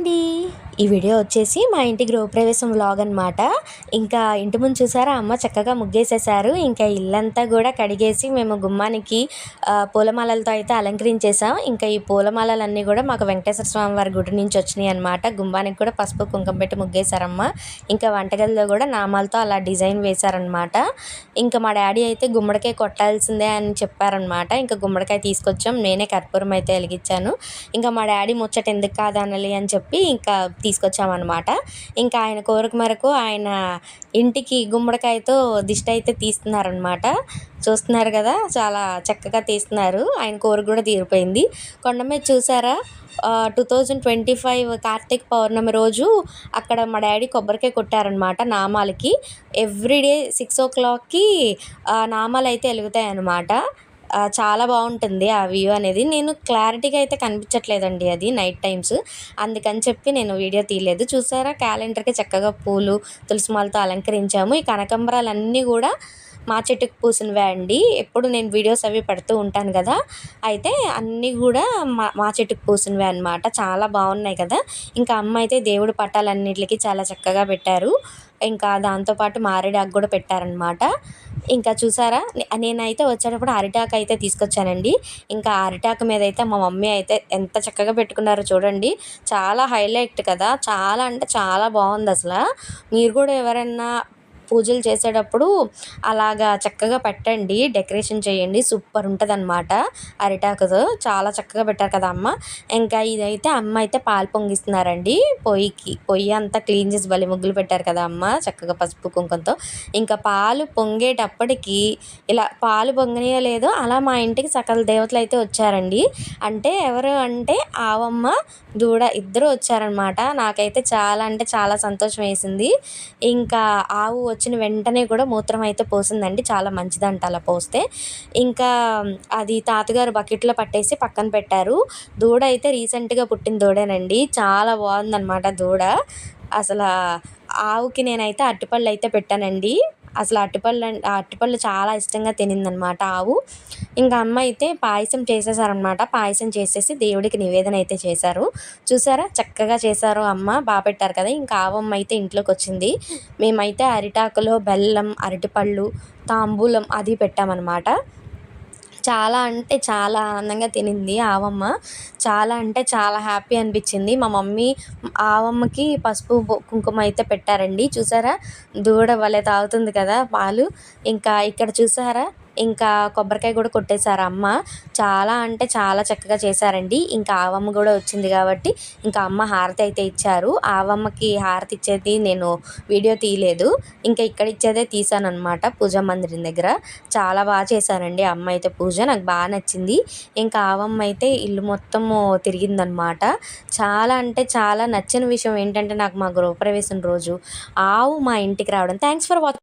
అండి. ఈ వీడియో వచ్చేసి మా ఇంటి గృహప్రవేశం వ్లాగ్ అనమాట. ఇంకా ఇంటి ముందు చూసారా అమ్మ చక్కగా ముగ్గేసేసారు. ఇంకా ఇల్లంతా కూడా కడిగేసి మేము గుమ్మానికి పూలమాలలతో అయితే అలంకరించేసాం. ఇంకా ఈ పూలమాలలన్నీ కూడా మాకు వెంకటేశ్వర స్వామి వారి గుడి నుంచి వచ్చినాయి అనమాట. గుమ్మానికి కూడా పసుపు కుంకుమ పెట్టి ముగ్గేశారమ్మ. ఇంకా వంటగదిలో కూడా నామాలతో అలా డిజైన్ వేశారనమాట. ఇంకా మా డాడీ అయితే గుమ్మడికాయ కొట్టాల్సిందే అని చెప్పారనమాట. ఇంకా గుమ్మడికాయ తీసుకొచ్చాం. నేనే కర్పూరం అయితే వెలిగించాను. ఇంకా మా డాడీ ముచ్చట ఎందుకు కాదనాలి అని చెప్పి ఇంకా తీసుకొచ్చామన్నమాట. ఇంకా ఆయన కోరిక మేరకు ఆయన ఇంటికి గుమ్మడికాయతో దిష్టి అయితే తీస్తున్నారనమాట. చూస్తున్నారు కదా, చాలా చక్కగా తీస్తున్నారు. ఆయన కోరిక కూడా తీరిపోయింది. కొండ మీద చూసారా 2025 కార్తీక పౌర్ణమి రోజు అక్కడ మా డాడీ కొబ్బరికాయ కొట్టారనమాట నామాలకి. ఎవ్రీడే 6 o'clockకి నామాలు అయితే వెలుగుతాయి అన్నమాట. చాలా బాగుంటుంది ఆ వ్యూ అనేది. నేను క్లారిటీగా అయితే కనిపించట్లేదండి అది నైట్ టైమ్స్, అందుకని చెప్పి నేను వీడియో తీయలేదు. చూసారా క్యాలెండర్కి చక్కగా పూలు తులసిమాలతో అలంకరించాము. ఈ కనకంబరాలన్నీ కూడా మా చెట్టుకు పూసినవే అండి. ఎప్పుడు నేను వీడియోస్ అవి పెడుతూ ఉంటాను కదా, అయితే అన్నీ కూడా మా చెట్టుకు పూసినవే అనమాట. చాలా బాగున్నాయి కదా. ఇంకా అమ్మ అయితే దేవుడి పటాలన్నిటికి చాలా చక్కగా పెట్టారు. ఇంకా దాంతోపాటు మారేడాకు కూడా పెట్టారనమాట. ఇంకా చూసారా నేనైతే వచ్చేటప్పుడు అరిటాకు అయితే తీసుకొచ్చానండి. ఇంకా అరిటాకు మీద అయితే మా మమ్మీ అయితే ఎంత చక్కగా పెట్టుకున్నారో చూడండి. చాలా హైలైట్ కదా, చాలా అంటే చాలా బాగుంది అసలు. మీరు కూడా ఎవరైనా పూజలు చేసేటప్పుడు అలాగా చక్కగా పెట్టండి, డెకరేషన్ చేయండి, సూపర్ ఉంటుంది అనమాట. అరిటాకుతో చాలా చక్కగా పెట్టారు కదా అమ్మ. ఇంకా ఇదైతే అమ్మ అయితే పాలు పొంగిస్తున్నారండి. పొయ్యి అంతా క్లీన్ చేసి బలి ముగ్గులు పెట్టారు కదా అమ్మ చక్కగా పసుపు కుంకుమతో. ఇంకా పాలు పొంగేటప్పటికి ఇలా పాలు పొంగనియో లేదో అలా మా ఇంటికి సకల దేవతలు అయితే వచ్చారండి. అంటే ఎవరు అంటే ఆవమ్మ దూడ ఇద్దరు వచ్చారనమాట. నాకైతే చాలా అంటే చాలా సంతోషం వేసింది. ఇంకా ఆవు వచ్చిన వెంటనే కూడా మూత్రం అయితే పోసిందండి. చాలా మంచిదంట అలా పోస్తే. ఇంకా అది తాతగారు బకెట్లో పట్టేసి పక్కన పెట్టారు. దూడ అయితే రీసెంట్గా పుట్టిన దూడేనండి. చాలా బాగుందన్నమాట దూడ. అసలు ఆవుకి నేనైతే అరటిపళ్ళు అయితే పెట్టానండి. అసలు అరటిపళ్ళు చాలా ఇష్టంగా తినిందనమాట ఆవు. ఇంకా అమ్మ అయితే పాయసం చేసేసారనమాట. పాయసం చేసేసి దేవుడికి నివేదన అయితే చేశారు. చూసారా చక్కగా చేశారు అమ్మ, బాగా పెట్టారు కదా. ఇంకా ఆవమ్మ అయితే ఇంట్లోకి వచ్చింది. మేమైతే అరిటాకులో బెల్లం అరటిపళ్ళు తాంబూలం అది పెట్టామన్నమాట. చాలా అంటే చాలా ఆనందంగా తినింది ఆవమ్మ. చాలా అంటే చాలా హ్యాపీ అనిపించింది. మా మమ్మీ ఆవమ్మకి పసుపు కుంకుమ అయితే పెట్టారండి. చూసారా దూడ భలే తాగుతుంది కదా పాలు. ఇంకా ఇక్కడ చూసారా ఇంకా కొబ్బరికాయ కూడా కొట్టేశారు అమ్మ. చాలా అంటే చాలా చక్కగా చేశారండి. ఇంకా ఆవమ్మ కూడా వచ్చింది కాబట్టి ఇంకా అమ్మ హారతి అయితే ఇచ్చారు. ఆవమ్మకి హారతి ఇచ్చేది నేను వీడియో తీయలేదు. ఇంకా ఇక్కడ ఇచ్చేదే తీసాను అనమాట పూజా మందిరం దగ్గర. చాలా బాగా చేశానండి అమ్మ అయితే పూజ, నాకు బాగా నచ్చింది. ఇంకా ఆవమ్మ అయితే ఇల్లు మొత్తము తిరిగిందనమాట. చాలా అంటే చాలా నచ్చిన విషయం ఏంటంటే నాకు మా గృహప్రవేశం రోజు ఆవు మా ఇంటికి రావడం. Thanks for watching.